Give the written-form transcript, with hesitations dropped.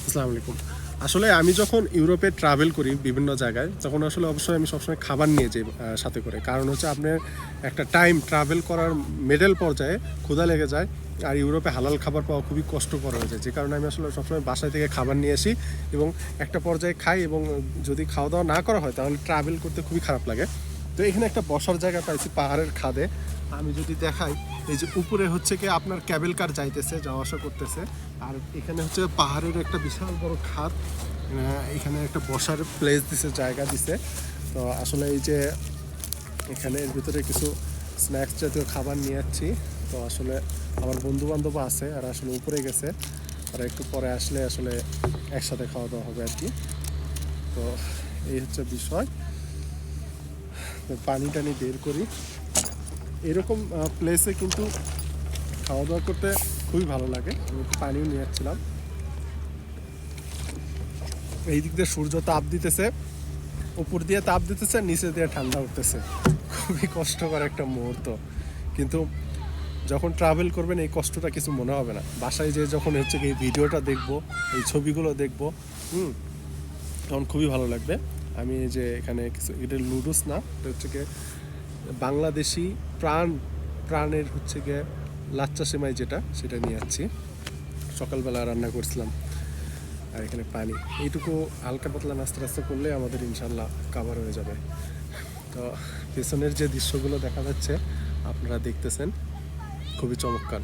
আসসালামু আলাইকুম। আসলে আমি যখন ইউরোপে ট্রাভেল করি বিভিন্ন জায়গায়, তখন আসলে অবশ্যই আমি সবসময় খাবার নিয়ে যাই সাথে করে। কারণ হচ্ছে আপনার একটা টাইম ট্রাভেল করার মিডল পর্যায়ে ক্ষুধা লেগে যায়। আর ইউরোপে হালাল খাবার পাওয়া খুবই কষ্টকর হয়ে যায়। যে কারণে আমি আসলে সবসময় বাসায় থেকে খাবার নিয়ে আসি এবং একটা পর্যায়ে খাই, এবং যদি খাওয়া দাওয়া না করা হয় তাহলে ট্রাভেল করতে খুবই খারাপ লাগে। তো এখানে একটা বসার জায়গা পাইছি পাহাড়ের খাদে। আমি যদি দেখাই, এই যে উপরে হচ্ছে কি আপনার ক্যাবেল কার যাইতেছে, যাওয়া আসা করতেছে। আর এখানে হচ্ছে পাহাড়ের একটা বিশাল বড় খাদ। এখানে একটা বসার প্লেস দিছে, জায়গা দিছে। তো আসলে এই যে এখানে এর ভিতরে কিছু স্ন্যাক্স জাতীয় খাবার নিয়ে যাচ্ছি। তো আসলে আমার বন্ধু বান্ধব আছে, আর আসলে উপরে গেছে, আর একটু পরে আসলে আসলে একসাথে খাওয়া দাওয়া হবে আর কি। তো এই হচ্ছে বিষয়। তো পানি টানি বের করি। এরকম প্লেসে কিন্তু খাওয়া দাওয়া করতে খুবই ভালো লাগে। আমি একটু পানিও নিয়ে যাচ্ছিলাম। এই দিক দিয়ে সূর্য তাপ দিতেছে, উপর দিয়ে তাপ দিতেছে, নিচে দিয়ে ঠান্ডা উঠতেছে। খুবই কষ্টকর একটা মুহূর্ত, কিন্তু যখন ট্রাভেল করবেন এই কষ্টটা কিছু মনে হবে না। বাসায় যে যখন হচ্ছে কি এই ভিডিওটা দেখবো, এই ছবিগুলো দেখবো, তখন খুবই ভালো লাগবে। আমি এই যে এখানে কিছু, এটা নুডলস না, এটা হচ্ছে গিয়ে বাংলাদেশি প্রাণের হচ্ছে গিয়ে লাচ্চা সেমাই, যেটা সেটা নিয়ে যাচ্ছি। সকালবেলা রান্না করছিলাম। আর এখানে পানি, এইটুকু হালকা পাতলা নাস্তা টাস্তা করলে আমাদের ইনশাল্লাহ কাভার হয়ে যাবে। তো পেছনের যে দৃশ্যগুলো দেখা যাচ্ছে আপনারা দেখতেছেন, খুবই চমৎকার।